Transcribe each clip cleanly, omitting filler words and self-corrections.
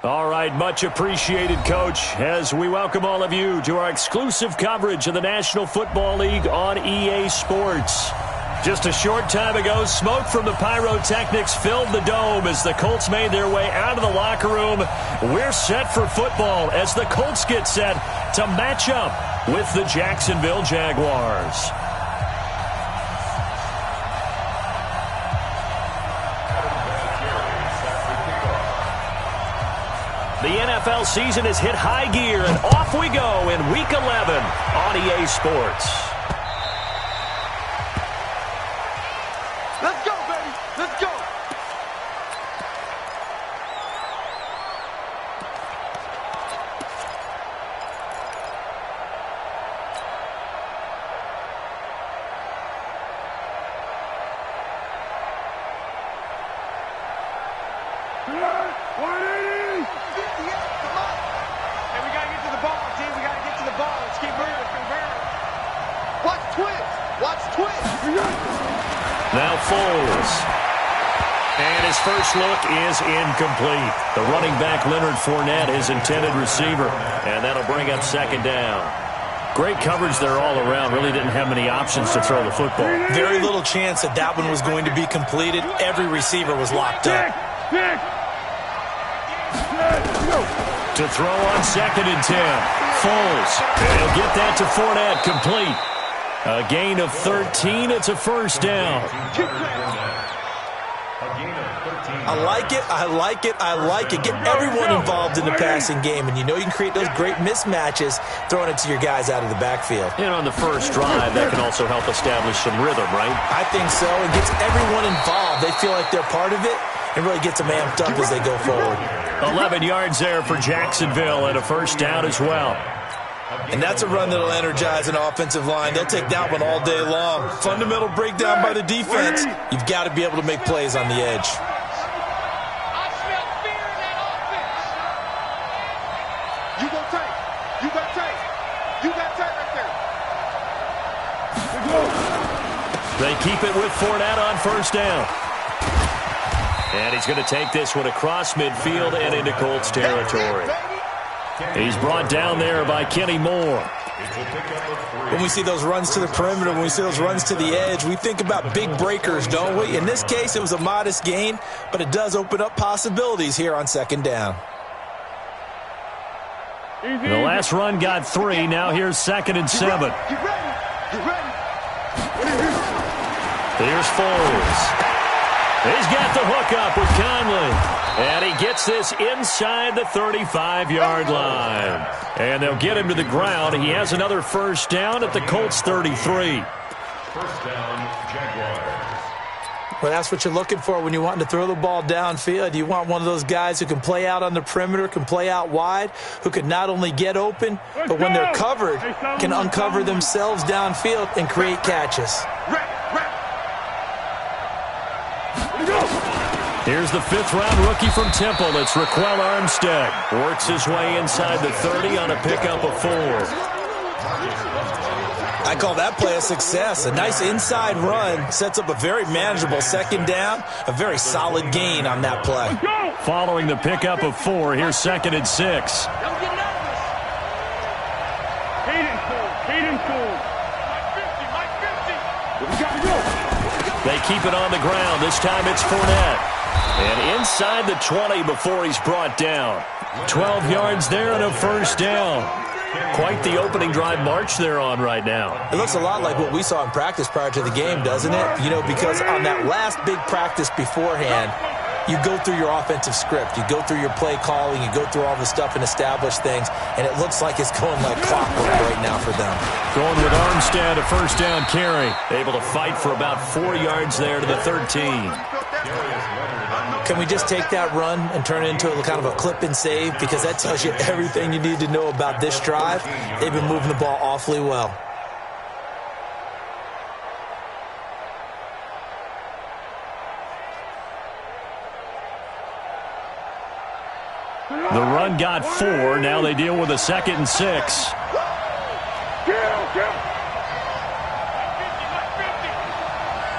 All right, much appreciated, Coach, as we welcome all of you to our exclusive coverage of the National Football League on EA Sports. Just a short time ago, smoke from the pyrotechnics filled the dome as the Colts made their way out of the locker room. We're set for football as the Colts get set to match up with the Jacksonville Jaguars. The NFL season has hit high gear, and off we go in Week 11 on EA Sports. Let's go, baby. Let's go. Now Foles. And his first look is incomplete. The running back, Leonard Fournette, his intended receiver. And that'll bring up second down. Great coverage there all around. Really didn't have many options to throw the football. Very little chance that that one was going to be completed. Every receiver was locked up. To throw on second and 10. Foles. And he'll get that to Fournette, complete. A gain of 13. It's a first down. I like it. I like it. I like it. Get everyone involved in the passing game, and you know you can create those great mismatches throwing it to your guys out of the backfield. And on the first drive, that can also help establish some rhythm, right? I think so. It gets everyone involved. They feel like they're part of it, and really gets them amped up as they go forward. 11 yards there for Jacksonville and a first down as well. And that's a run that'll energize an offensive line. They'll take that one all day long. Fundamental breakdown by the defense. You've got to be able to make plays on the edge. I smell fear in that offense. You got tape. You got tape. You got tape right there. They keep it with Fournette on first down. And he's going to take this one across midfield and into Colts territory. He's brought down there by Kenny Moore. When we see those runs to the perimeter, when we see those runs to the edge, we think about big breakers, don't we? In this case, it was a modest gain, but it does open up possibilities here on second down. The last run got 3. Now here's second and 7. Get ready. Get ready. Here's Foles. He's got the hook up with Conley. And he gets this inside the 35-yard line. And they'll get him to the ground. He has another first down at the Colts 33. First down, Jaguars. Well, that's what you're looking for when you want to throw the ball downfield. You want one of those guys who can play out on the perimeter, can play out wide, who can not only get open, but when they're covered, can uncover themselves downfield and create catches. Here's the 5th-round rookie from Temple. It's Raquel Armstead. Works his way inside the 30 on a pickup of 4. I call that play a success. A nice inside run sets up a very manageable second down. A very solid gain on that play. Following the pickup of 4, here's second and 6. They keep it on the ground. This time it's Fournette. And inside the 20 before he's brought down. 12 yards there and a first down. Quite the opening drive march they're on right now. It looks a lot like what we saw in practice prior to the game, doesn't it? You know, because on that last big practice beforehand, you go through your offensive script. You go through your play calling. You go through all the stuff and establish things. And it looks like it's going like clockwork right now for them. Going with Armstead, a first down carry. Able to fight for about 4 yards there to the 13. Can we just take that run and turn it into a kind of a clip and save? Because that tells you everything you need to know about this drive. They've been moving the ball awfully well. The run got 4. Now they deal with a 2nd and 6.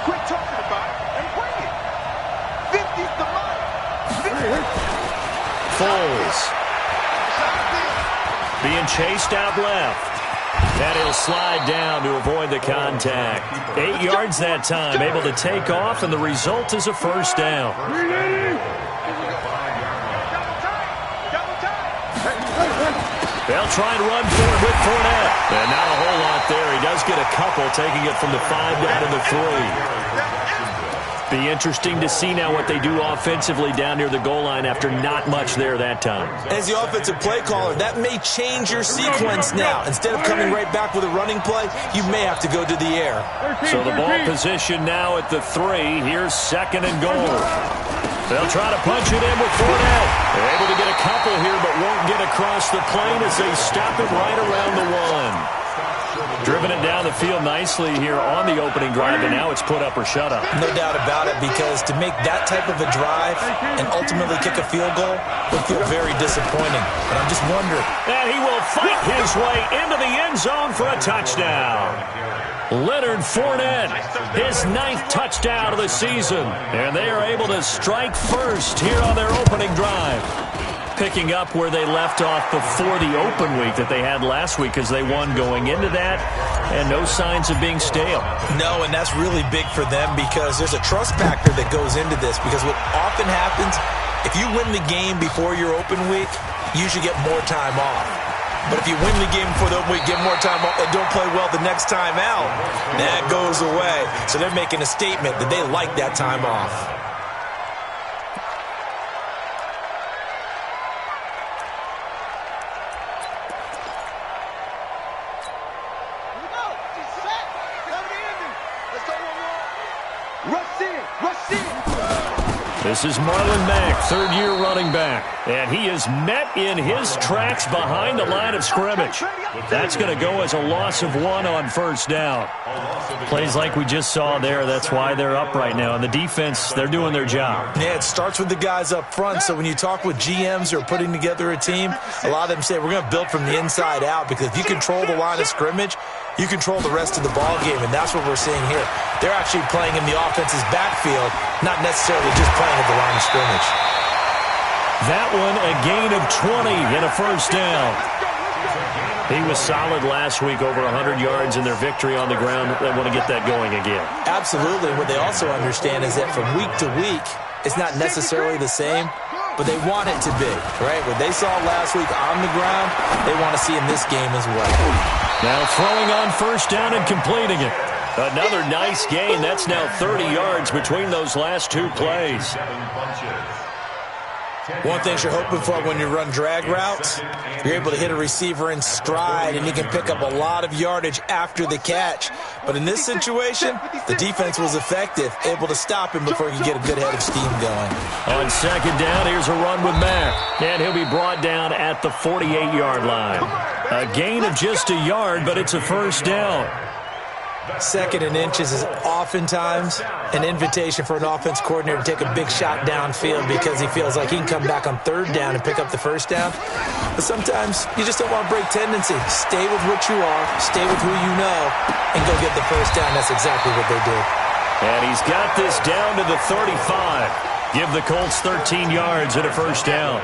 Quit talking about it and bring it. 50's the money. Foles. Being chased out left. And he'll slide down to avoid the contact. 8 yards that time, able to take off, and the result is a first down. They'll try and run for it with Fournette. And not a whole lot there. He does get a couple, taking it from the 5 down to the 3. Be interesting to see now what they do offensively down near the goal line after not much there that time. As the offensive play caller, that may change your sequence now. Instead of coming right back with a running play, you may have to go to the air. So the ball position now at the 3. Here's second and goal. They'll try to punch it in with Fournette. They're able to get a couple here, but won't get across the plane as they stop it right around the 1. Driven it down the field nicely here on the opening drive, and now it's put up or shut up. No doubt about it, because to make that type of a drive and ultimately kick a field goal would feel very disappointing. But I'm just wondering. And he will fight his way into the end zone for a touchdown. Leonard Fournette, his 9th touchdown of the season. And they are able to strike first here on their opening drive. Picking up where they left off before the open week that they had last week, as they won going into that, and no signs of being stale. No, and that's really big for them, because there's a trust factor that goes into this, because what often happens, if you win the game before your open week, you usually get more time off. But if you win the game before the open week, get more time off, and don't play well the next time out, that goes away. So they're making a statement that they like that time off. This is Marlon Mack, 3rd-year running back. And he is met in his tracks behind the line of scrimmage. That's going to go as a loss of 1 on first down. Plays like we just saw there, that's why they're up right now. And the defense, they're doing their job. Yeah, it starts with the guys up front. So when you talk with GMs who are putting together a team, a lot of them say we're going to build from the inside out, because if you control the line of scrimmage, you control the rest of the ball game, and that's what we're seeing here. They're actually playing in the offense's backfield, not necessarily just playing at the line of scrimmage. That one, a gain of 20 and a first down. He was solid last week, over 100 yards in their victory on the ground. They want to get that going again. Absolutely. What they also understand is that from week to week, it's not necessarily the same, but they want it to be, right? What they saw last week on the ground, they want to see in this game as well. Now throwing on first down and completing it. Another nice gain. That's now 30 yards between those last 2 plays. One thing you're hoping for when you run drag routes, you're able to hit a receiver in stride, and you can pick up a lot of yardage after the catch. But in this situation, the defense was effective, able to stop him before he could get a good head of steam going. On second down, here's a run with Mack. And he'll be brought down at the 48-yard line. A gain of just a yard, but it's a first down. 2nd and inches is oftentimes an invitation for an offense coordinator to take a big shot downfield, because he feels like he can come back on 3rd down and pick up the first down. But sometimes you just don't want to break tendency. Stay with what you are, stay with who you know, and go get the first down. That's exactly what they did. And he's got this down to the 35. Give the Colts 13 yards and a first down.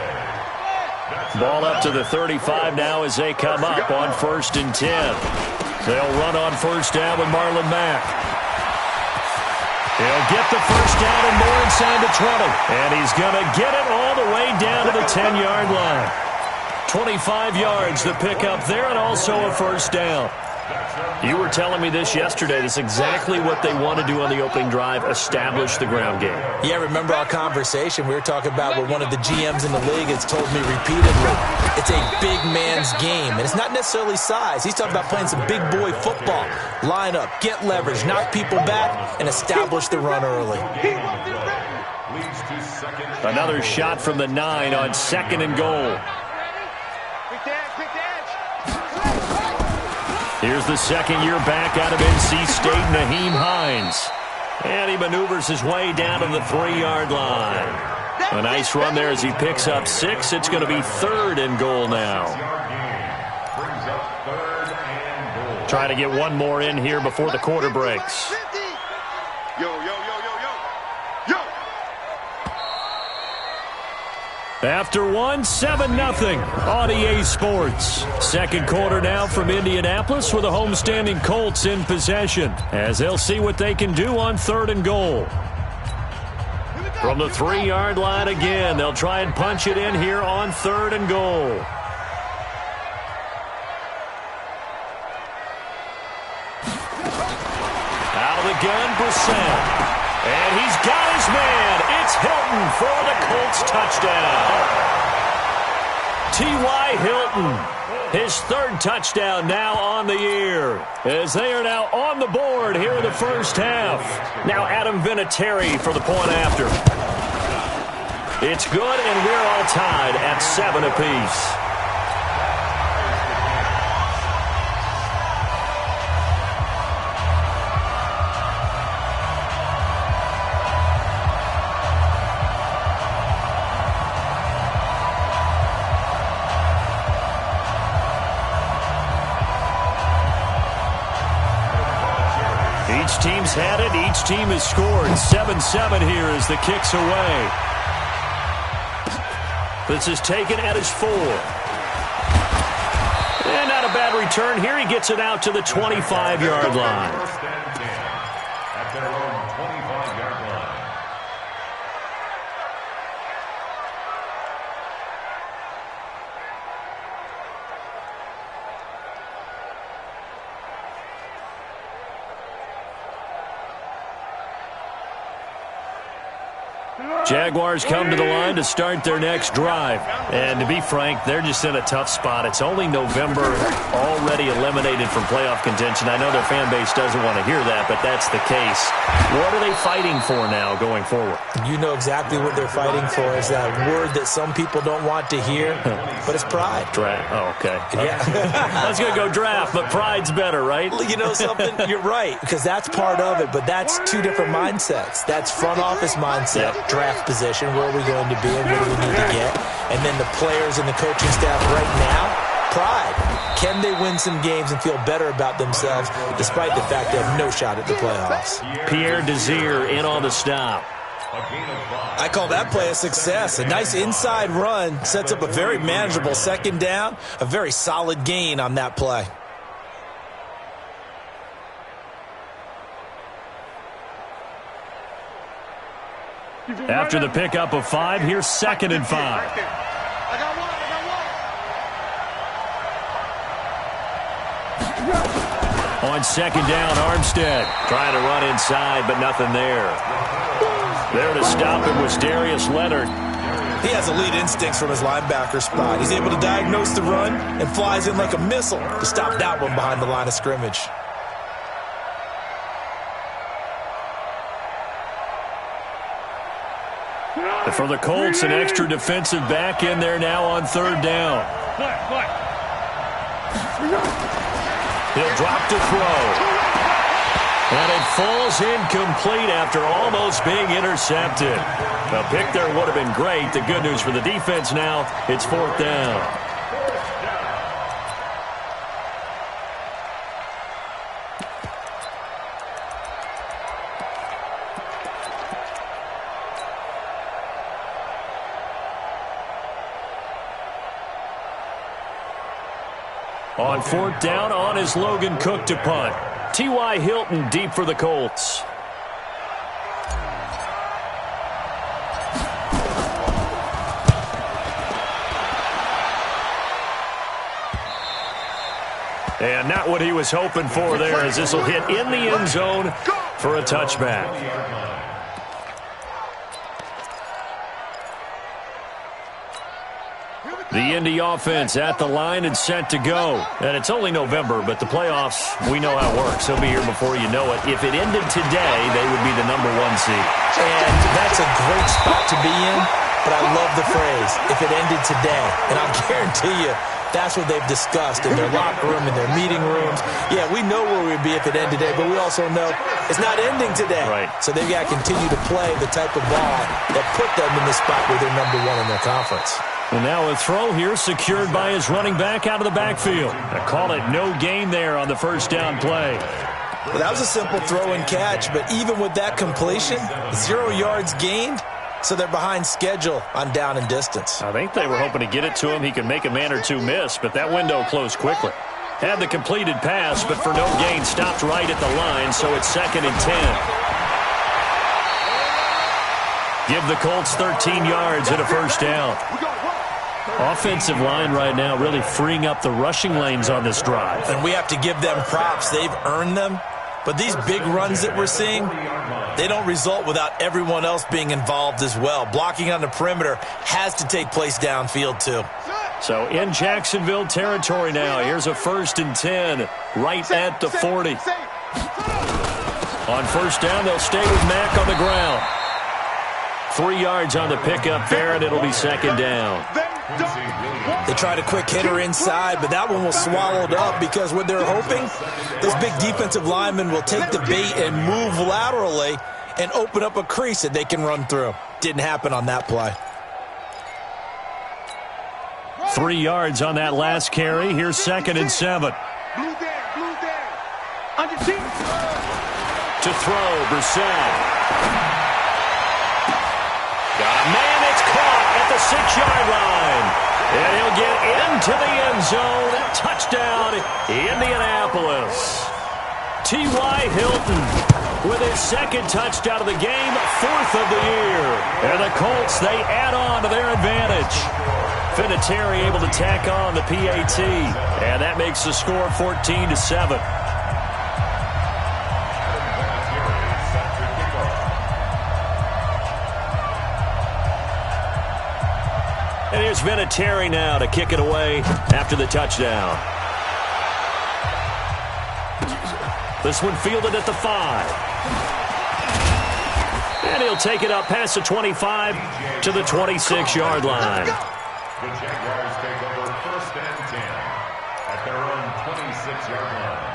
Ball up to the 35 now as they come up on 1st and 10. They'll run on first down with Marlon Mack. He'll get the first down and more inside the 20. And he's going to get it all the way down to the 10-yard line. 25 yards to pick up there, and also a first down. You were telling me this yesterday. That's exactly what they want to do on the opening drive, establish the ground game. Yeah, remember our conversation? We were talking about what one of the GMs in the league has told me repeatedly. It's a big man's game, and it's not necessarily size. He's talking about playing some big boy football. Line up, get leverage, knock people back, and establish the run early. Another shot from the 9 on 2nd and goal. Here's the 2nd-year back out of NC State, Naheem Hines. And he maneuvers his way down to the 3-yard line. A nice run there as he picks up 6. It's going to be 3rd and goal now. Trying to get one more in here before the quarter breaks. After one, 7-0 on EA Sports. Second quarter now from Indianapolis with the homestanding Colts in possession as they'll see what they can do on 3rd and goal. From the 3-yard line again, they'll try and punch it in here on 3rd and goal. Out of the gun, Brissett. And he's got his man. It's Hilton for the Colts touchdown. T.Y. Hilton, his 3rd touchdown now on the year, as they are now on the board here in the first half. Now Adam Vinatieri for the point after. It's good, and we're all tied at 7 apiece. Each team's had it. Each team has scored. 7-7 here as the kick's away. This is taken at his 4. And not a bad return here. He gets it out to the 25-yard line. First and 10 at their own 25-yard line. Jaguars come to the line to start their next drive. And to be frank, they're just in a tough spot. It's only November, already eliminated from playoff contention. I know their fan base doesn't want to hear that, but that's the case. What are they fighting for now going forward? You know exactly what they're fighting for. Is that word that some people don't want to hear, but it's pride. Draft. Oh, okay. Yeah. I was going to go draft, but pride's better, right? You know something? You're right, because that's part of it, but that's two different mindsets. That's front office mindset, draft position, where are we going to be and what do we need to get? And then the players and the coaching staff right now, pride. Can they win some games and feel better about themselves despite the fact they have no shot at the playoffs? Pierre Desir in on the stop. I call that play a success. A nice inside run sets up a very manageable 2nd down, a very solid gain on that play. After the pickup of 5, here's 2nd and 5. I got one. On 2nd down, Armstead trying to run inside, but nothing there. There to stop him was Darius Leonard. He has elite instincts from his linebacker spot. He's able to diagnose the run and flies in like a missile to stop that one behind the line of scrimmage. And for the Colts, an extra defensive back in there now on 3rd down. He'll drop to throw. And it falls incomplete after almost being intercepted. A pick there would have been great. The good news for the defense now, it's 4th down. On 4th down, on is Logan Cook to punt. T.Y. Hilton deep for the Colts. And not what he was hoping for there, as this will hit in the end zone for a touchback. The Indy offense at the line and set to go. And it's only November, but the playoffs, we know how it works. They'll be here before you know it. If it ended today, they would be the #1 seed. And that's a great spot to be in, but I love the phrase, if it ended today. And I'll guarantee you, that's what they've discussed in their locker room, in their meeting rooms. Yeah, we know where we'd be if it ended today, but we also know it's not ending today. Right. So they've got to continue to play the type of ball that put them in the spot where they're #1 in their conference. And now a throw here secured by his running back out of the backfield. I call it no gain there on the first down play. Well, that was a simple throw and catch, but even with that completion, 0 yards gained, So they're behind schedule on down and distance. I think they were hoping to get it to him. He could make a man or two miss, but that window closed quickly. Had the completed pass, but for no gain, stopped right at the line, so it's 2nd and 10. Give the Colts 13 yards and a first down. Offensive line right now really freeing up the rushing lanes on this drive. And we have to give them props. They've earned them. But these big runs that we're seeing, they don't result without everyone else being involved as well. Blocking on the perimeter has to take place downfield too. So in Jacksonville territory now. Here's a 1st and 10 right at the 40. On first down, they'll stay with Mack on the ground. 3 yards on the pickup there, and it'll be 2nd down. They tried a quick hitter inside, but that one was swallowed up because what they're hoping, those big defensive linemen will take the bait and move laterally and open up a crease that they can run through. Didn't happen on that play. 3 yards on that last carry. Here's 2nd and 7. To throw, Brissett. Got a man that's caught at the 6-yard line. And he'll get into the end zone. Touchdown, Indianapolis. T.Y. Hilton with his 2nd touchdown of the game, 4th of the year. And the Colts, they add on to their advantage. Vinatieri able to tack on the PAT. And that makes the score 14-7. And here's Vinatieri now to kick it away after the touchdown. This one fielded at the 5. And he'll take it up past the 25 to the 26-yard line. The Jaguars take over 1st and 10 at their own 26-yard line.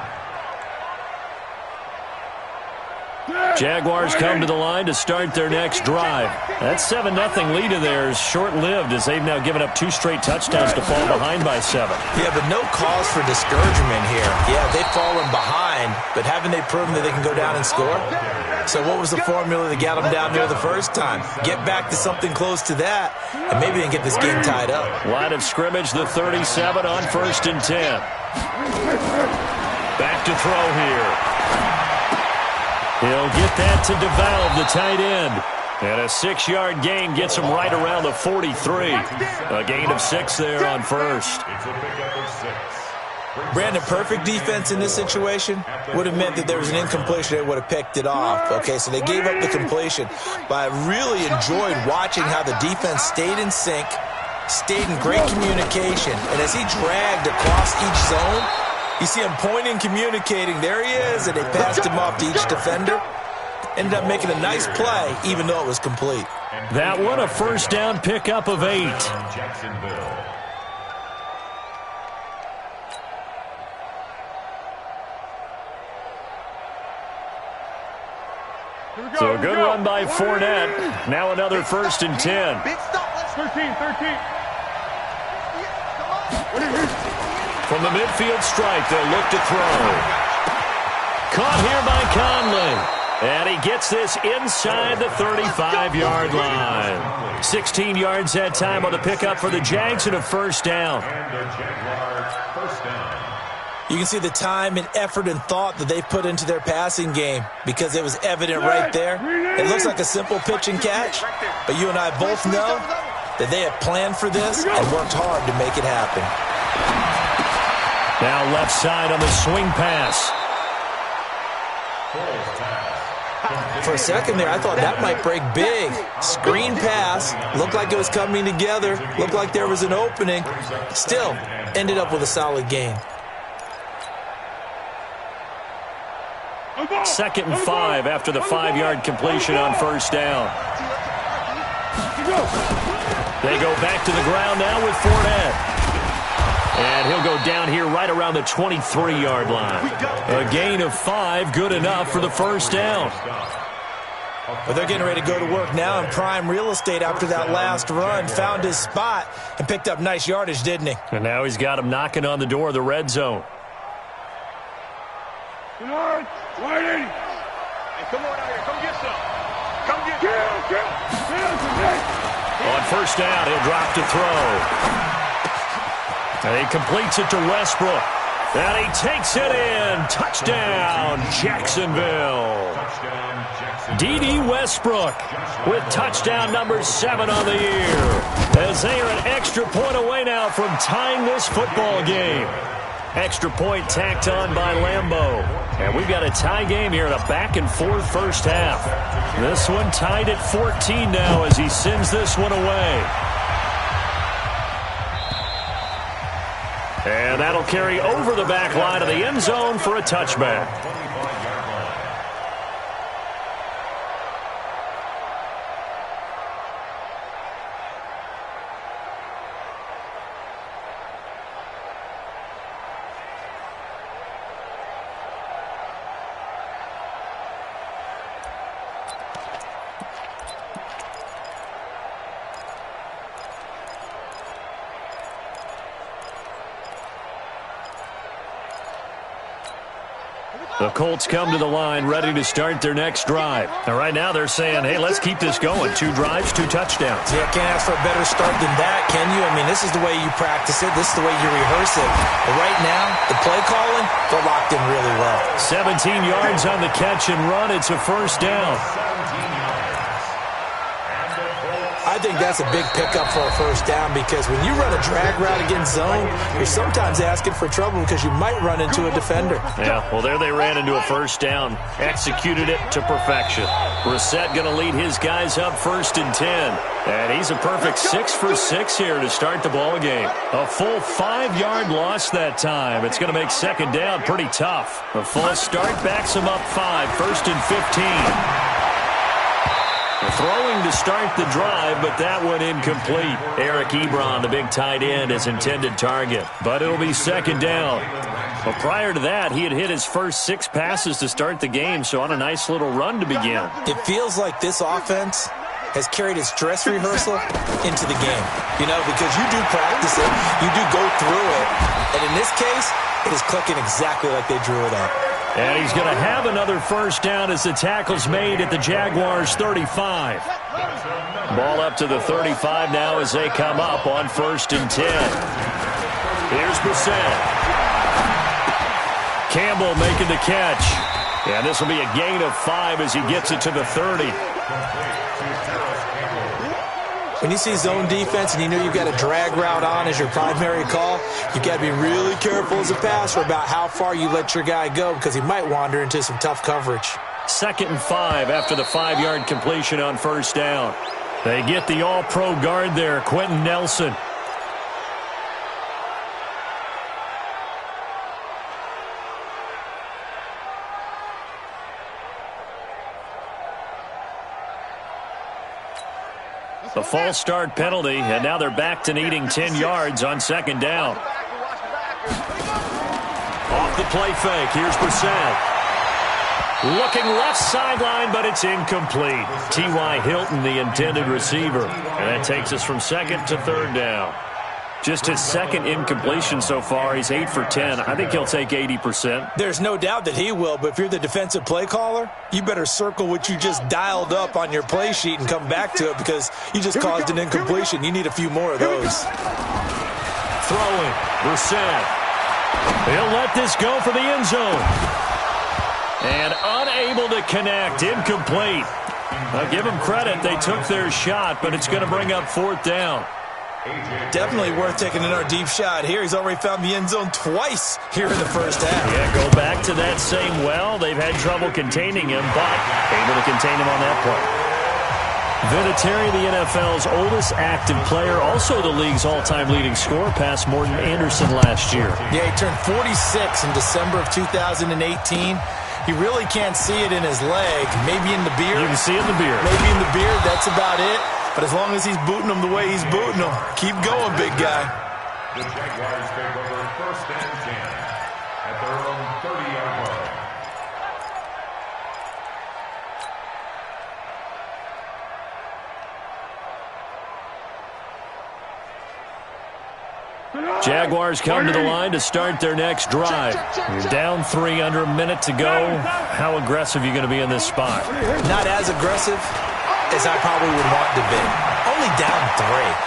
Jaguars come to the line to start their next drive. That 7-0 lead of theirs short-lived as they've now given up 2 straight touchdowns to fall behind by 7. Yeah, but no cause for discouragement here. Yeah, they've fallen behind, but haven't they proven that they can go down and score? So what was the formula that got them down there the first time? Get back to something close to that, and maybe they can get this game tied up. Line of scrimmage, the 37 on 1st and 10. Back to throw here. He'll get that to DeValve, the tight end. And a 6-yard gain gets him right around the 43. A gain of 6 there on first. It's a pickup of 6. Brandon, perfect defense in this situation would have meant that there was an incompletion. They would have picked it off. Okay, so they gave up the completion. But I really enjoyed watching how the defense stayed in sync, stayed in great communication. And as he dragged across each zone, you see him pointing, communicating. There he is, and they passed him off to each defender. Ended up making a nice play, even though it was complete. That one, a first down pickup of 8. Jacksonville. So a good run by Fournette. Now another 1st and 10. 13. From the midfield stripe, they'll look to throw. Caught here by Conley. And he gets this inside the 35-yard line. 16 yards that time on the pickup for the Jags and a first down. And the Jaguars first down. You can see the time and effort and thought that they've put into their passing game because it was evident right there. It looks like a simple pitch and catch, but you and I both know that they have planned for this and worked hard to make it happen. Now left side on the swing pass. For a second there, I thought that might break big. Screen pass, looked like it was coming together, looked like there was an opening. Still, ended up with a solid gain. 2nd and 5 after the 5-yard completion on first down. They go back to the ground now with Fournette. And he'll go down here right around the 23-yard line. A gain of 5, good enough for the first down. But they're getting ready to go to work now in prime real estate after that last run. Found his spot and picked up nice yardage, didn't he? And now he's got him knocking on the door of the red zone. Hey, come on out here. Come get some. Come get some. On first down, he'll drop to throw. And he completes it to Westbrook. And he takes it in. Touchdown, Jacksonville. D.D. Westbrook with touchdown number 7 on the year. As they are an extra point away now from tying this football game. Extra point tacked on by Lambeau. And we've got a tie game here in a back-and-forth first half. This one tied at 14 now as he sends this one away. And that'll carry over the back line of the end zone for a touchback. The Colts come to the line ready to start their next drive. And right now they're saying, hey, let's keep this going. 2 drives, 2 touchdowns. Yeah, can't ask for a better start than that, can you? I mean, this is the way you practice it. This is the way you rehearse it. But right now, the play calling, they're locked in really well. 17 yards on the catch and run. It's a first down. I think that's a big pickup for a first down because when you run a drag route against zone, you're sometimes asking for trouble because you might run into a defender. Yeah, well, there they ran into a first down. Executed it to perfection. Brissett going to lead his guys up 1st and 10. And he's a perfect 6 for 6 here to start the ball game. A full 5-yard loss that time. It's going to make second down pretty tough. A false start backs him up 5, 1st and 15. Throwing to start the drive, but that one incomplete. Eric Ebron, the big tight end, his intended target. But it'll be second down. Well, prior to that, he had hit his first 6 passes to start the game, so on a nice little run to begin. It feels like this offense has carried its dress rehearsal into the game. You know, because you do practice it, you do go through it, and in this case, it is clicking exactly like they drew it up. And he's going to have another first down as the tackle's made at the Jaguars' 35. Ball up to the 35 now as they come up on 1st and 10. Here's Brissett. Campbell making the catch. And this will be a gain of 5 as he gets it to the 30. When you see zone defense and you know you've got a drag route on as your primary call, you've got to be really careful as a passer about how far you let your guy go because he might wander into some tough coverage. 2nd and 5 after the 5-yard completion on first down. They get the all-pro guard there, Quentin Nelson. The false start penalty, and now they're back to needing 10 yards on second down. Off the play fake, here's Brissett. Looking left sideline, but it's incomplete. T.Y. Hilton, the intended receiver. And that takes us from 2nd to 3rd down. Just his 2nd incompletion so far. He's 8 for 10. I think he'll take 80%. There's no doubt that he will, but if you're the defensive play caller, you better circle what you just dialed up on your play sheet and come back to it because you just caused an incompletion. You need a few more of those. Throwing. Brissett. He'll let this go for the end zone. And unable to connect. Incomplete. I'll give them credit. They took their shot, but it's going to bring up 4th down. Definitely worth taking another deep shot here. He's already found the end zone twice here in the first half. Yeah, go back to that same well. They've had trouble containing him, but able to contain him on that play. Vinatieri, the NFL's oldest active player, also the league's all-time leading scorer, past Morton Anderson last year. Yeah, he turned 46 in December of 2018. You really can't see it in his leg. Maybe in the beard. You can see it in the beard. Maybe in the beard. That's about it. But as long as he's booting them the way he's booting them, keep going, big guy. The Jaguars take over 1st and 10 at their own 30-yard line. Jaguars come to the line to start their next drive. You're down 3 under a minute to go. How aggressive are you going to be in this spot? Not as aggressive as I probably would want to be. Only down 3.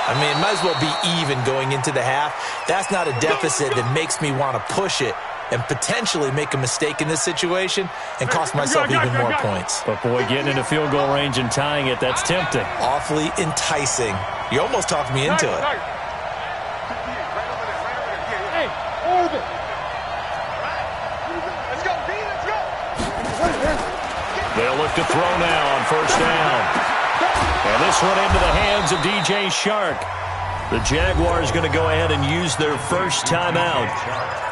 I mean, it might as well be even going into the half. That's not a deficit that makes me want to push it and potentially make a mistake in this situation and cost myself even more points. But, boy, getting into field goal range and tying it, that's tempting. Awfully enticing. You almost talked me into it. Hey, move it. Let's go, D, let's go. They'll look to throw now on first down. And this one into the hands of DJ Shark. The Jaguars going to go ahead and use their first timeout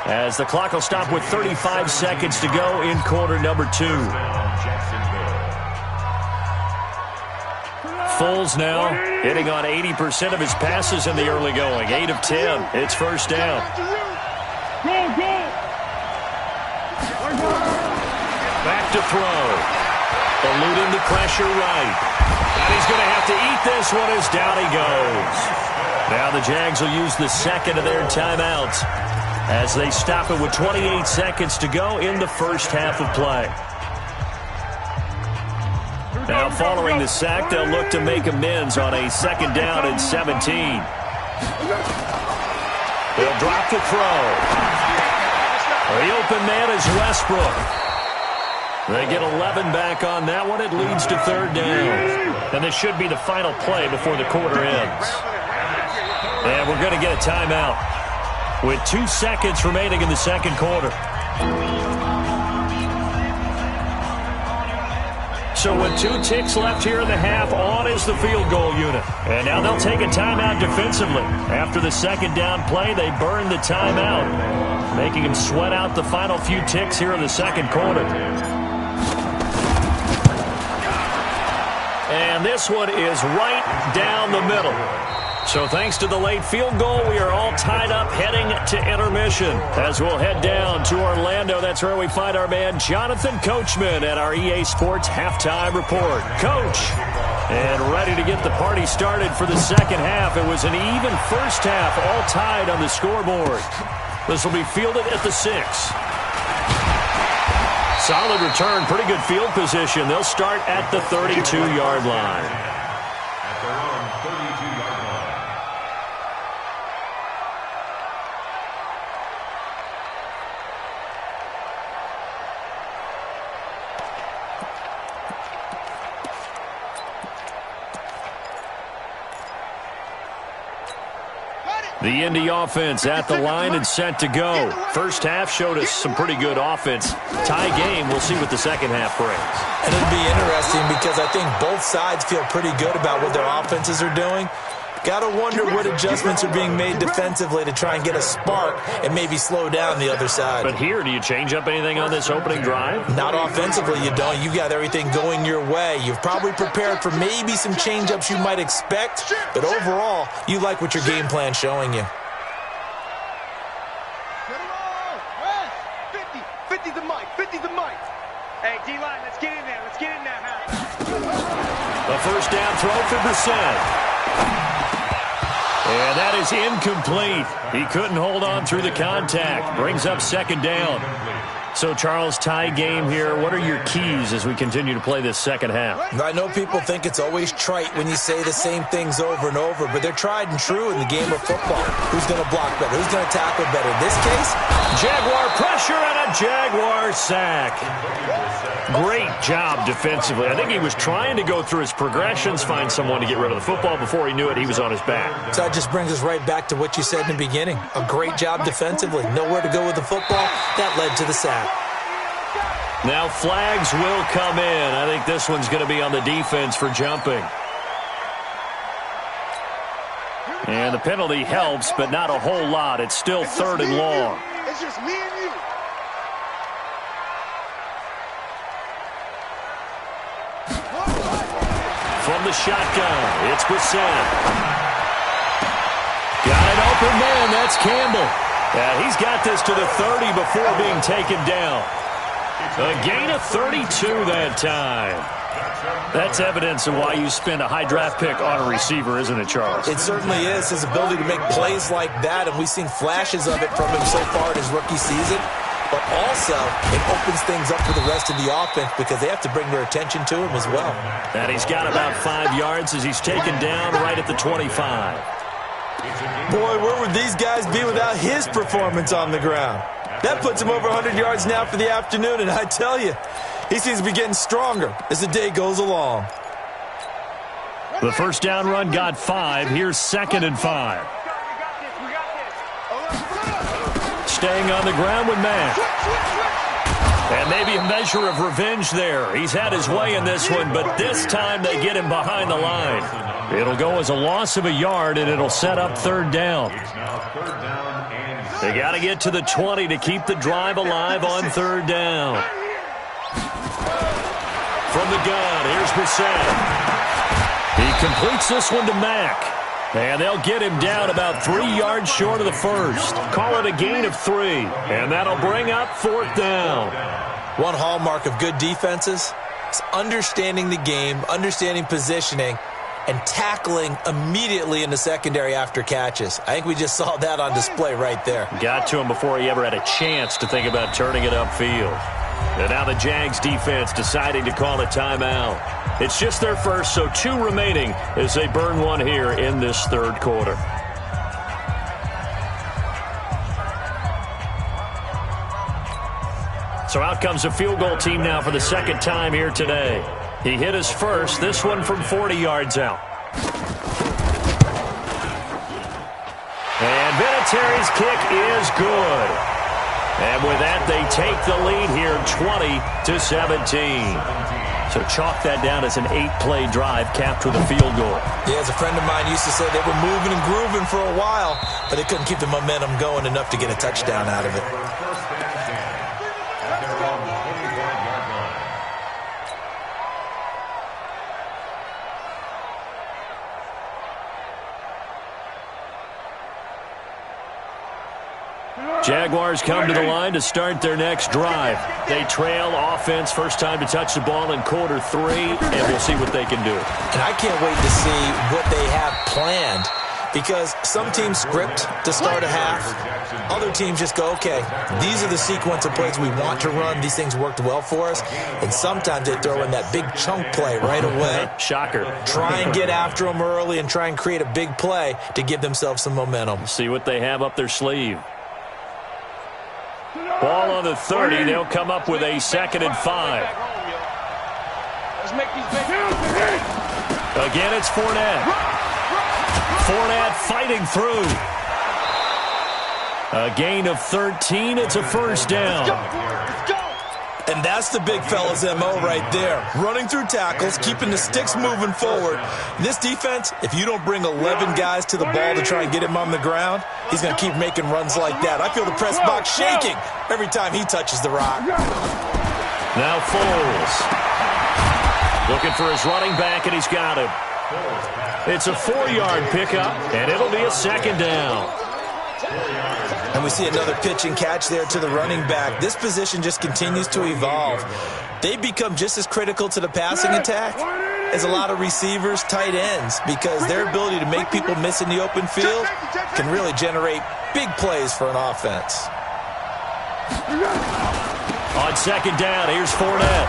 as the clock will stop with 35 seconds to go in quarter number 2. Foles now hitting on 80% of his passes in the early going. 8 of 10. It's first down. Back to throw. Eluding the pressure right. And he's going to have to eat this one as down he goes. Now the Jags will use the second of their timeouts as they stop it with 28 seconds to go in the first half of play. Now following the sack, they'll look to make amends on a second down and 17. They'll drop the throw. The open man is Westbrook. They get 11 back on that one. It leads to third down. And this should be the final play before the quarter ends. And we're going to get a timeout with 2 seconds remaining in the second quarter. So with 2 ticks left here in the half, on is the field goal unit. And now they'll take a timeout defensively. After the second down play, they burn the timeout, making them sweat out the final few ticks here in the second quarter. And this one is right down the middle. So thanks to the late field goal, we are all tied up heading to intermission. As we'll head down to Orlando, that's where we find our man Jonathan Coachman at our EA Sports Halftime Report. Coach, and ready to get the party started for the second half. It was an even first half, all tied on the scoreboard. This will be fielded at the 6. Solid return, pretty good field position. They'll start at the 32-yard line. At their own 32-yard line. The Indy offense at the line and set to go. First half showed us some pretty good offense. Tie game, we'll see what the second half brings. And it'll be interesting because I think both sides feel pretty good about what their offenses are doing. Got to wonder what adjustments are being made defensively to try and get a spark and maybe slow down the other side. But here, do you change up anything on this opening drive? Not offensively, you don't. You got everything going your way. You've probably prepared for maybe some change-ups you might expect, but overall, you like what your game plan's showing you. 50 the mic, 50 the mic. Hey, D-line, let's get in there. Let's get in there, huh? A first down throw for Brissett. And that is incomplete. He couldn't hold on through the contact. Brings up second down. So, Charles, tie game here. What are your keys as we continue to play this second half? I know people think it's always trite when you say the same things over and over, but they're tried and true in the game of football. Who's going to block better? Who's going to tackle better? In this case, Jaguar pressure and a Jaguar sack. Great job defensively. I think he was trying to go through his progressions, find someone to get rid of the football. Before he knew it, he was on his back. So that just brings us right back to what you said in the beginning. A great job defensively. Nowhere to go with the football. That led to the sack. Now flags will come in. I think this one's going to be on the defense for jumping. And the penalty helps, but not a whole lot. It's still third and long. It's just me and you. From the shotgun, it's Brissett. Got an open man. That's Campbell. He's got this to the 30 before being taken down. A gain of 32 that time. That's evidence of why you spend a high draft pick on a receiver, isn't it, Charles? It certainly is. His ability to make plays like that, and we've seen flashes of it from him so far in his rookie season. but also it opens things up for the rest of the offense because they have to bring their attention to him as well. And he's got about 5 yards as he's taken down right at the 25. Boy, where would these guys be without his performance on the ground? That puts him over 100 yards now for the afternoon, and I tell you, he seems to be getting stronger as the day goes along. The first down run got 5. Here's 2nd and 5. Staying on the ground with Mack. And maybe a measure of revenge there. He's had his way in this one, but this time they get him behind the line. It'll go as a loss of a yard, and it'll set up 3rd down. They got to get to the 20 to keep the drive alive on 3rd down. From the gun, here's Brissett. He completes this one to Mack. And they'll get him down about 3 yards short of the first. Call it a gain of 3. And that'll bring up 4th down. One hallmark of good defenses is understanding the game, understanding positioning, and tackling immediately in the secondary after catches. I think we just saw that on display right there. Got to him before he ever had a chance to think about turning it upfield. And now the Jags defense deciding to call a timeout. It's just their first, so 2 remaining as they burn one here in this 3rd quarter. So out comes a field goal team now for the 2nd time here today. He hit his first, this one from 40 yards out. And Vinatieri's kick is good. And with that, they take the lead here 20-17. So chalk that down as an 8-play drive capped with a field goal. Yeah, as a friend of mine used to say, they were moving and grooving for a while, but they couldn't keep the momentum going enough to get a touchdown out of it. Jaguars come to the line to start their next drive. They trail offense, first time to touch the ball in quarter 3, and we'll see what they can do. And I can't wait to see what they have planned, because some teams script to start a half. Other teams just go, okay, these are the sequence of plays we want to run. These things worked well for us. And sometimes they throw in that big chunk play right away. Shocker. Try and get after them early and try and create a big play to give themselves some momentum. See what they have up their sleeve. Ball on the 30. They'll come up with a 2nd and 5. Again, it's Fournette. Fournette fighting through. A gain of 13. It's a first down. And that's the big fella's MO right there. Running through tackles, keeping the sticks moving forward. This defense, if you don't bring 11 guys to the ball to try and get him on the ground, he's going to keep making runs like that. I feel the press box shaking every time he touches the rock. Now Foles. Looking for his running back, and he's got him. It's a 4-yard pickup, and it'll be a 2nd down. And we see another pitch and catch there to the running back. This position just continues to evolve. They become just as critical to the passing attack as a lot of receivers, tight ends, because their ability to make people miss in the open field can really generate big plays for an offense. On 2nd down, here's Fournette.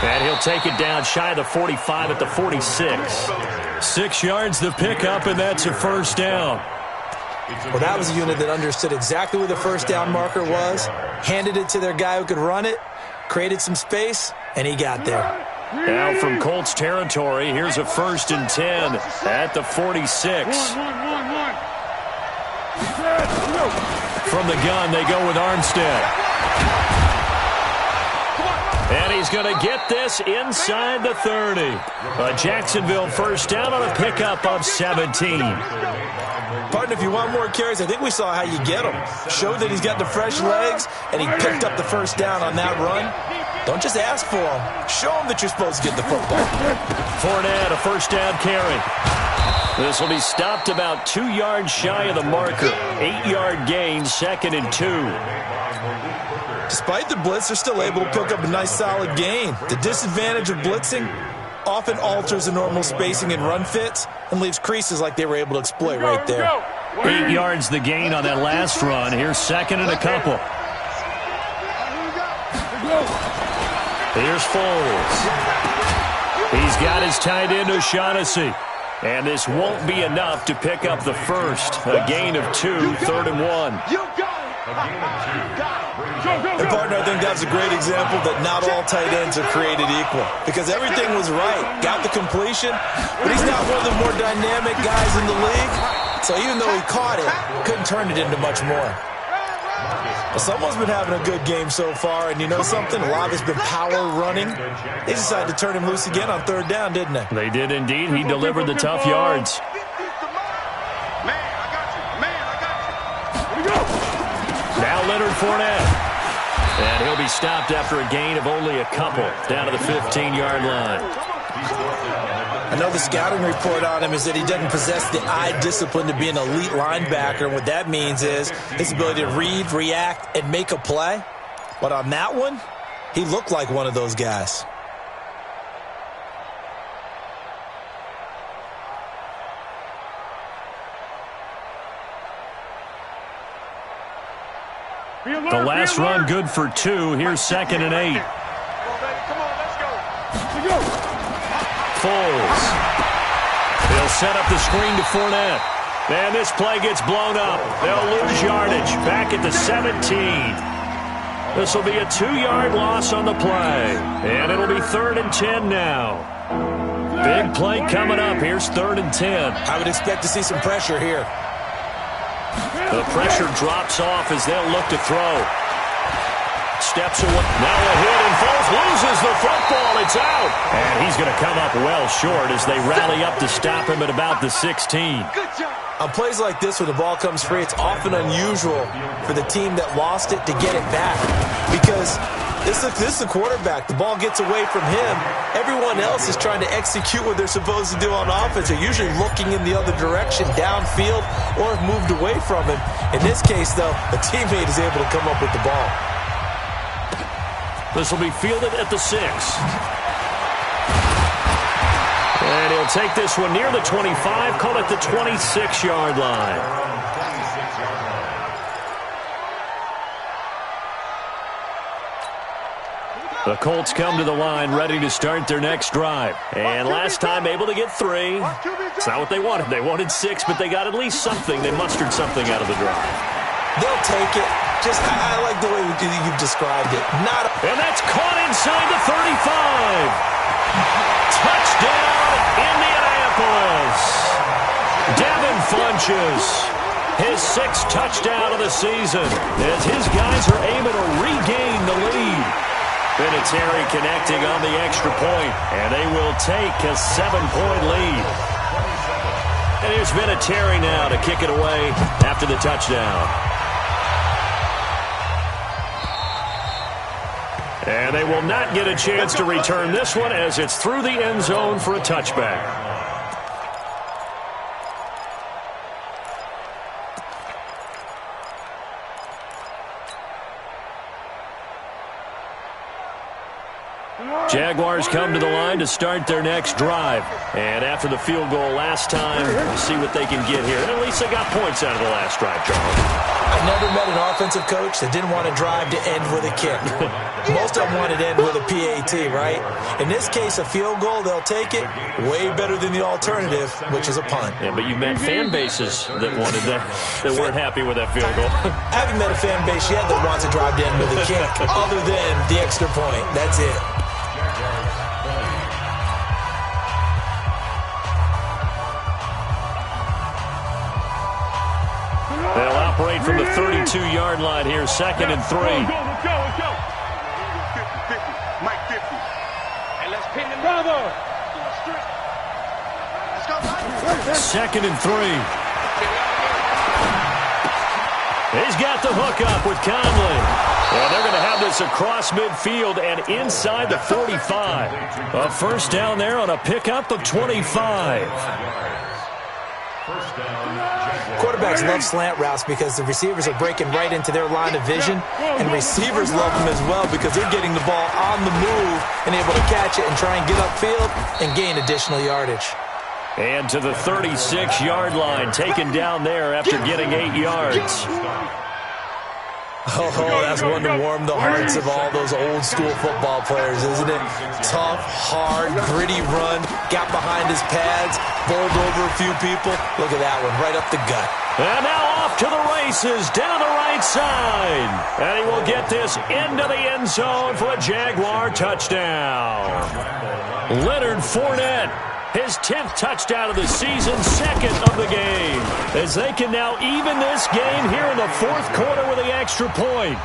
And he'll take it down shy of the 45 at the 46. 6 yards the pickup, and that's a first down. Well, that was a unit that understood exactly where the first down marker was, handed it to their guy who could run it, created some space, and he got there. Now from Colts territory, here's a 1st and 10 at the 46. From the gun, they go with Armstead. And he's going to get this inside the 30. A Jacksonville first down on a pickup of 17. Partner, if you want more carries, I think we saw how you get them. Showed that he's got the fresh legs, and he picked up the first down on that run. Don't just ask for them. Show them that you're supposed to get the football. Fournette, a first down carry. This will be stopped about 2 yards shy of the marker. 8-yard gain, 2nd and 2. Despite the blitz, they're still able to pick up a nice solid gain. The disadvantage of blitzing often alters the normal spacing and run fits and leaves creases like they were able to exploit right there. 8 yards the gain on that last run. Here's 2nd and a couple. Here's Foles. He's got his tight end O'Shaughnessy. And this won't be enough to pick up the first. A gain of 2, 3rd and 1. And partner, I think that's a great example that not all tight ends are created equal. Because everything was right. Got the completion, but he's not one of the more dynamic guys in the league. So even though he caught it, couldn't turn it into much more. But someone's been having a good game so far, and you know something? A lot of it's been power running. They decided to turn him loose again on 3rd down, didn't they? They did indeed. He delivered the tough yards. Now Leonard Fournette. And he'll be stopped after a gain of only a couple, down to the 15-yard line. I know the scouting report on him is that he doesn't possess the eye discipline to be an elite linebacker. And what that means is his ability to read, react, and make a play. But on that one, he looked like one of those guys. The last run good for 2. Here's 2nd and 8. Foles. He'll set up the screen to Fournette. And this play gets blown up. They'll lose yardage. Back at the 17. This will be a 2-yard loss on the play. And it'll be 3rd and 10 now. Big play coming up. Here's 3rd and 10. I would expect to see some pressure here. The pressure drops off as they'll look to throw. Steps away. Now a hit, and Foles loses the football. It's out. And he's going to come up well short as they rally up to stop him at about the 16. On plays like this where the ball comes free, it's often unusual for the team that lost it to get it back. Because this is the quarterback. The ball gets away from him. Everyone else is trying to execute what they're supposed to do on offense. They're usually looking in the other direction, downfield, or have moved away from him. In this case, though, a teammate is able to come up with the ball. This will be fielded at the 6. And he'll take this one near the 25, call it the 26-yard line. The Colts come to the line ready to start their next drive. And last time able to get 3. It's not what they wanted. They wanted 6, but they got at least something. They mustered something out of the drive. They'll take it. Just, I like the way you've described it. And that's caught inside the 35. Touchdown, Indianapolis. Devin Funchess, his 6th touchdown of the season, as his guys are able to regain the lead. Vinatieri connecting on the extra point, and they will take a 7-point lead. And here's Vinatieri now to kick it away after the touchdown. And they will not get a chance to return this one as it's through the end zone for a touchback. Jaguars come to the line to start their next drive. And after the field goal last time, we'll see what they can get here. And at least they got points out of the last drive, Charles. I've never met an offensive coach that didn't want to drive to end with a kick. Most of them wanted to end with a PAT, right? In this case, a field goal, they'll take it. Way better than the alternative, which is a punt. Yeah, but you've met fan bases that wanted that weren't happy with that field goal. I haven't met a fan base yet that wants to drive to end with a kick other than the extra point. That's it. They'll operate from the 32-yard line here, 2nd and 3. Let's go. 50, Mike 50. Hey, let's pin him. Bravo. Let's go, Mike. 2nd and 3. He's got the hook up with Conley. Well, they're going to have this across midfield and inside the 45. A first down there on a pickup of 25. Quarterbacks love slant routes because the receivers are breaking right into their line of vision, and receivers love them as well because they're getting the ball on the move and able to catch it and try and get upfield and gain additional yardage. And to the 36-yard line, taken down there after getting 8 yards. Oh, that's one to warm the hearts of all those old-school football players, isn't it? Tough, hard, gritty run, got behind his pads, bowled over a few people. Look at that one, right up the gut. And now off to the races, down the right side. And he will get this into the end zone for a Jaguar touchdown. Leonard Fournette, his 10th touchdown of the season, 2nd of the game, as they can now even this game here in the 4th quarter with the extra point.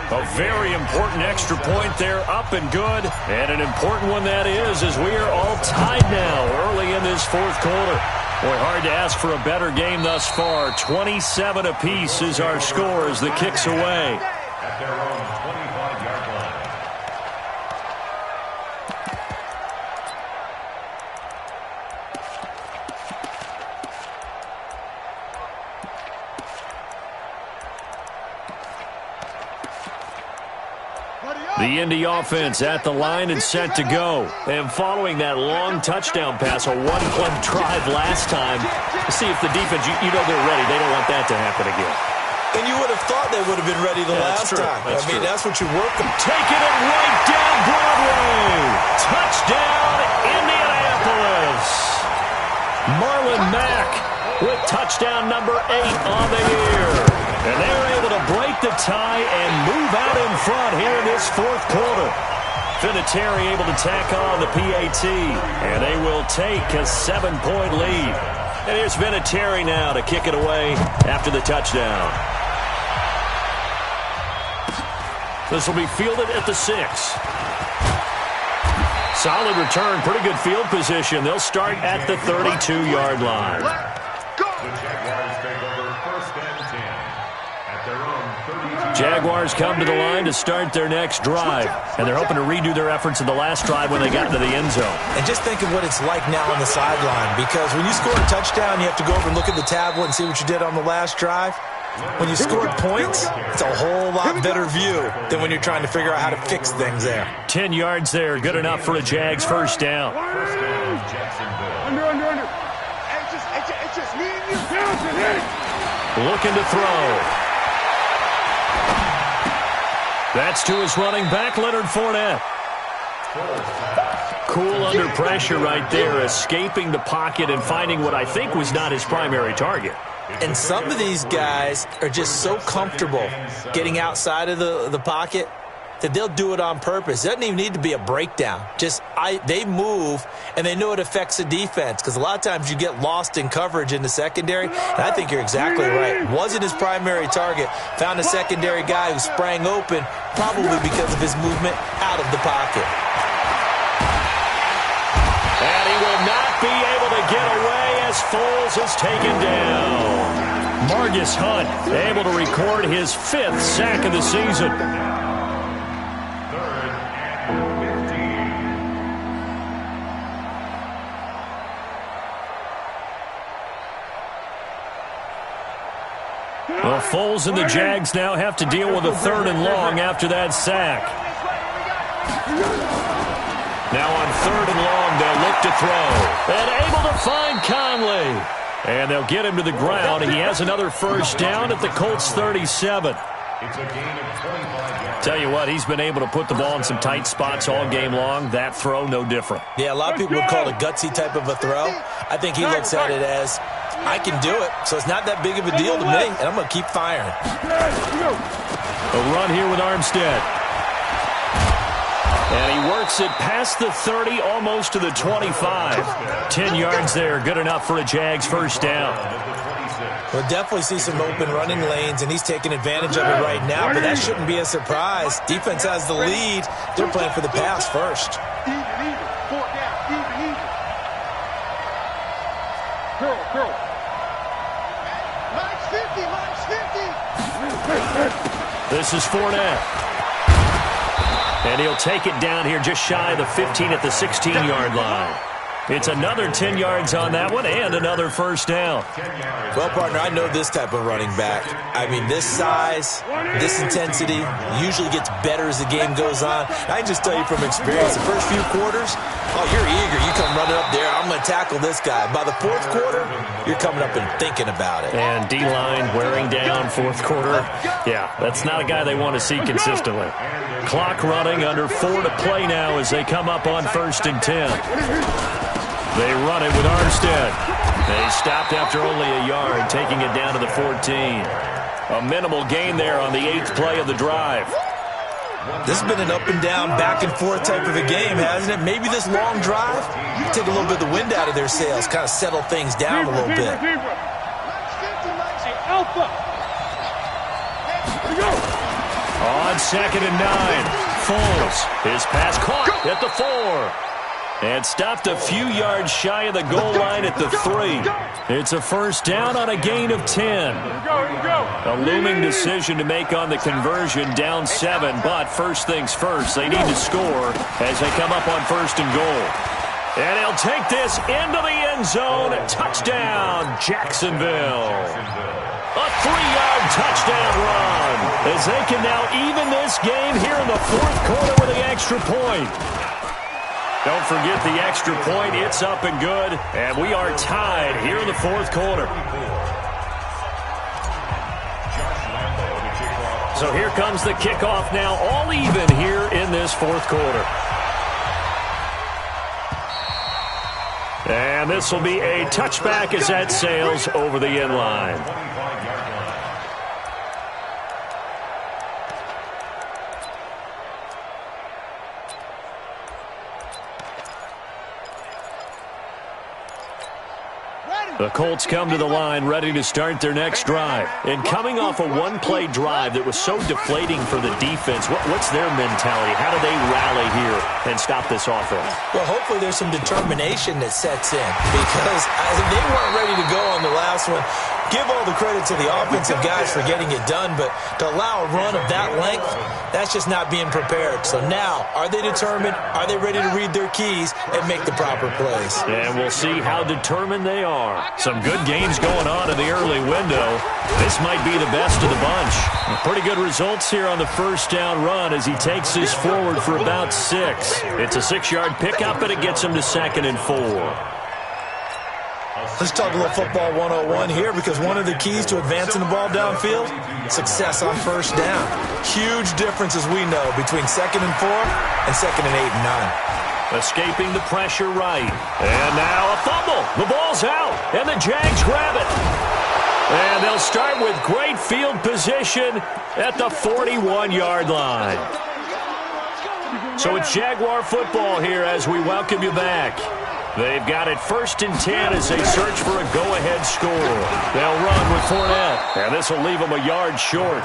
A very important extra point there, up and good, and an important one that is, as we are all tied now early in this 4th quarter. Boy, hard to ask for a better game thus far. 27 apiece is our score as the kick's away. At their own 25-yard line. The Indy offense at the line and set to go. And following that long touchdown pass, a one-play drive last time, see if the defense, you know they're ready. They don't want that to happen again. And you would have thought they would have been ready the last time. I mean, that's what you work them. Taking it right down Broadway. Touchdown, Indianapolis. Marlon Mack with touchdown number 8 on the year. And they're able to break the tie and move out in front here in this 4th quarter. Vinatieri able to tack on the PAT, and they will take a 7-point lead. And here's Vinatieri now to kick it away after the touchdown. This will be fielded at the 6. Solid return, pretty good field position. They'll start at the 32-yard line. Jaguars come to the line to start their next drive, and they're hoping to redo their efforts in the last drive when they got into the end zone. And just think of what it's like now on the sideline, because when you score a touchdown, you have to go over and look at the tablet and see what you did on the last drive. When you scored points, it's a whole lot better view than when you're trying to figure out how to fix things there. 10 yards there, good enough for a Jags first down. Under. It's just me and you. Looking to throw. That's to his running back, Leonard Fournette. Cool under pressure right there, escaping the pocket and finding what I think was not his primary target. And some of these guys are just so comfortable getting outside of the pocket that they'll do it on purpose. It doesn't even need to be a breakdown. They move, and they know it affects the defense, because a lot of times you get lost in coverage in the secondary, and I think you're exactly right. Wasn't his primary target. Found a secondary guy who sprang open, probably because of his movement out of the pocket. And he will not be able to get away as Foles is taken down. Margus Hunt able to record his 5th sack of the season. Well, Foles and the Jags now have to deal with a 3rd and long after that sack. Now on 3rd and long, they'll look to throw. And able to find Conley. And they'll get him to the ground. He has another first down at the Colts 37. It's a gain of 25 yards. Tell you what, he's been able to put the ball in some tight spots all game long. That throw, no different. Yeah, a lot of people would call it a gutsy type of a throw. I think he looks at it as, I can do it, so it's not that big of a deal to me, and I'm going to keep firing. A run here with Armstead. And he works it past the 30, almost to the 25. 10 yards there, good enough for a Jags first down. We'll definitely see some open running lanes, and he's taking advantage of it right now, but that shouldn't be a surprise. Defense has the lead. They're playing for the pass first. Even. 4 down. Even. Curl. Mike's 50. This is Fournette. And he'll take it down here just shy of the 15 at the 16-yard line. It's another 10 yards on that one and another first down. Well, partner, I know this type of running back. I mean, this size, this intensity usually gets better as the game goes on. I can just tell you from experience, the first few quarters, oh, you're eager. You come running up there, I'm going to tackle this guy. By the fourth quarter, you're coming up and thinking about it. And D-line wearing down fourth quarter. Yeah, that's not a guy they want to see consistently. Clock running, under 4 to play now as they come up on 1st and 10. They run it with Armstead. They stopped after only a yard, taking it down to the 14. A minimal gain there on the 8th play of the drive. This has been an up and down, back and forth type of a game, hasn't it? Maybe this long drive, take a little bit of the wind out of their sails, kind of settle things down a little bit. On 2nd and 9, Foles. His pass caught at the 4. And stopped a few yards shy of the goal line at the 3. It's a first down on a gain of 10. A looming decision to make on the conversion, down 7. But first things first, they need to score as they come up on 1st and goal. And he'll take this into the end zone. Touchdown, Jacksonville. A 3-yard touchdown run as they can now even this game here in the fourth quarter with the extra point. Don't forget the extra point. It's up and good. And we are tied here in the fourth quarter. So here comes the kickoff now, all even here in this fourth quarter. And this will be a touchback as that sails over the end line. The Colts come to the line ready to start their next drive. And coming off a one-play drive that was so deflating for the defense, what's their mentality? How do they rally here and stop this offense? Well, hopefully there's some determination that sets in because they weren't ready to go on the last one. Give all the credit to the offensive guys for getting it done, but to allow a run of that length, that's just not being prepared. So now, are they determined? Are they ready to read their keys and make the proper plays? And we'll see how determined they are. Some good games going on in the early window. This might be the best of the bunch. Pretty good results here on the first down run as he takes this forward for about 6. It's a 6-yard pickup, and it gets him to 2nd and 4. Let's talk a little football 101 here because one of the keys to advancing the ball downfield, success on first down. Huge difference, as we know, between 2nd and 4 and 2nd and 8 and 9. Escaping the pressure right. And now a fumble. The ball's out, and the Jags grab it. And they'll start with great field position at the 41-yard line. So it's Jaguar football here as we welcome you back. They've got it 1st and 10 as they search for a go-ahead score. They'll run with Fournette, and this will leave them a yard short.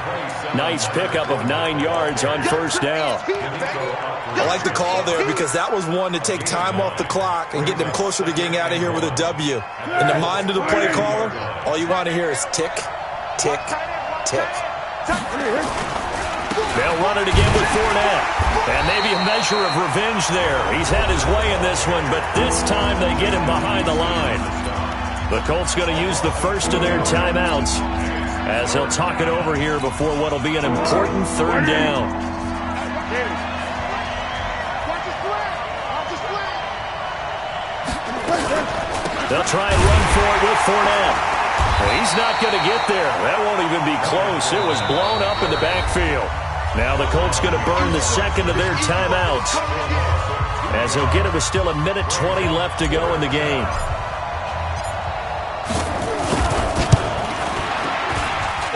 Nice pickup of 9 yards on first down. I like the call there because that was one to take time off the clock and get them closer to getting out of here with a W. In the mind of the play caller, all you want to hear is tick, tick, tick. They'll run it again with Fournette. And maybe a measure of revenge there. He's had his way in this one, but this time they get him behind the line. The Colts going to use the first of their timeouts as they'll talk it over here before what will be an important 3rd down. They'll try and run for it with Fournette. He's not going to get there. That won't even be close. It was blown up in the backfield. Now the Colts going to burn the 2nd of their timeouts as he'll get it with still 1:20 left to go in the game.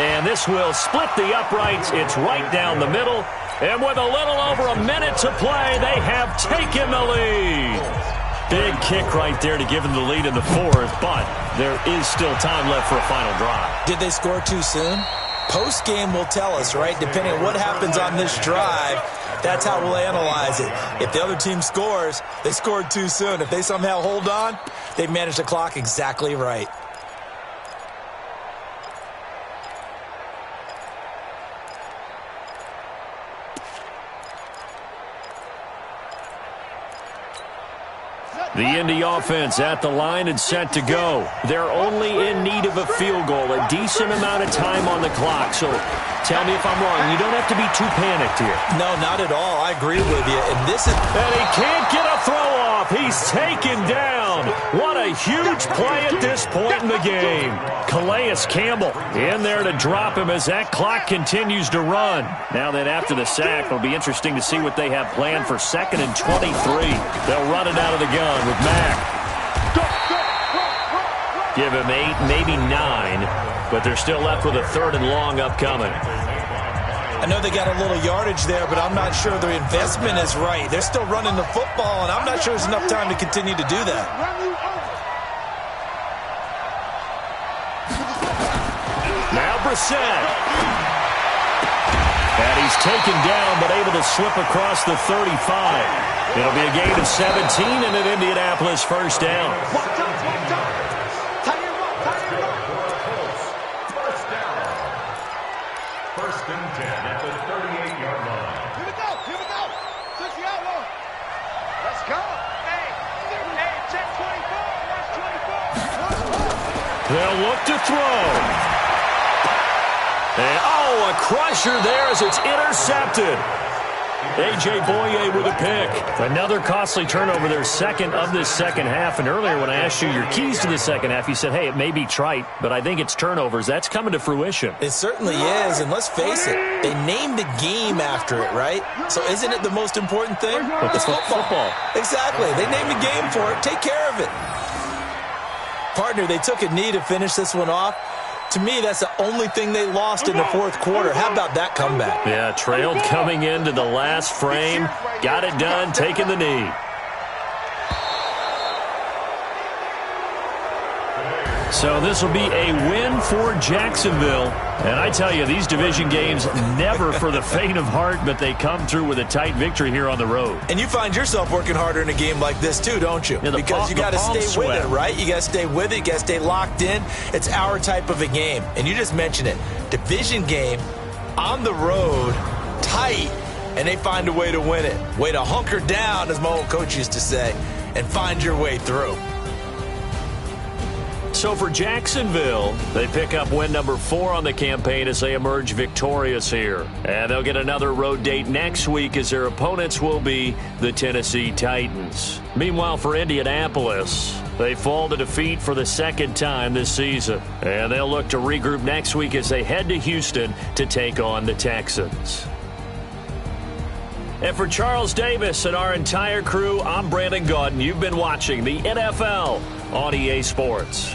And this will split the uprights. It's right down the middle. And with a little over a minute to play, they have taken the lead. Big kick right there to give them the lead in the 4th, but there is still time left for a final drive. Did they score too soon? Post-game will tell us, right? Depending on what happens on this drive, that's how we'll analyze it. If the other team scores, they scored too soon. If they somehow hold on, they managed the clock exactly right. The Indy offense at the line and set to go. They're only in need of a field goal, a decent amount of time on the clock. So tell me if I'm wrong. You don't have to be too panicked here. No, not at all. I agree with you. And he can't get a throw off. He's taken down. What a huge play at this point in the game. Calais Campbell in there to drop him as that clock continues to run. Now then, after the sack, it'll be interesting to see what they have planned for 2nd and 23. They'll run it out of the gun with Mack. Give him 8, maybe 9, but they're still left with a 3rd and long upcoming. I know they got a little yardage there, but I'm not sure their investment is right. They're still running the football, and I'm not sure there's enough time to continue to do that. Now Brissett. And he's taken down, but able to slip across the 35. It'll be a gain of 17 and an Indianapolis first down. First and 10 at the 38-yard line. Here we go. Switch the outlaw. Let's go. Hey, check 24. Watch 24. They'll look to throw. And, a crusher there as it's intercepted. A.J. Boye with a pick. Another costly turnover, their second of this second half. And earlier when I asked you your keys to the second half, you said, hey, it may be trite, but I think it's turnovers. That's coming to fruition. It certainly is, and let's face it, they named the game after it, right? So isn't it the most important thing? It's football. Exactly. They named the game for it. Take care of it. Partner, they took a knee to finish this one off. To me, that's the only thing they lost in the fourth quarter. How about that comeback? Yeah, trailed coming into the last frame. Got it done, taking the knee. So this will be a win for Jacksonville. And I tell you, these division games never for the faint of heart, but they come through with a tight victory here on the road. And you find yourself working harder in a game like this too, don't you? Yeah, because you got to stay with it, right? You got to stay with it. You got to stay locked in. It's our type of a game. And you just mentioned it. Division game, on the road, tight, and they find a way to win it. Way to hunker down, as my old coach used to say, and find your way through. So for Jacksonville, they pick up win number 4 on the campaign as they emerge victorious here. And they'll get another road date next week as their opponents will be the Tennessee Titans. Meanwhile, for Indianapolis, they fall to defeat for the second time this season. And they'll look to regroup next week as they head to Houston to take on the Texans. And for Charles Davis and our entire crew, I'm Brandon Gaudin. You've been watching the NFL on EA Sports.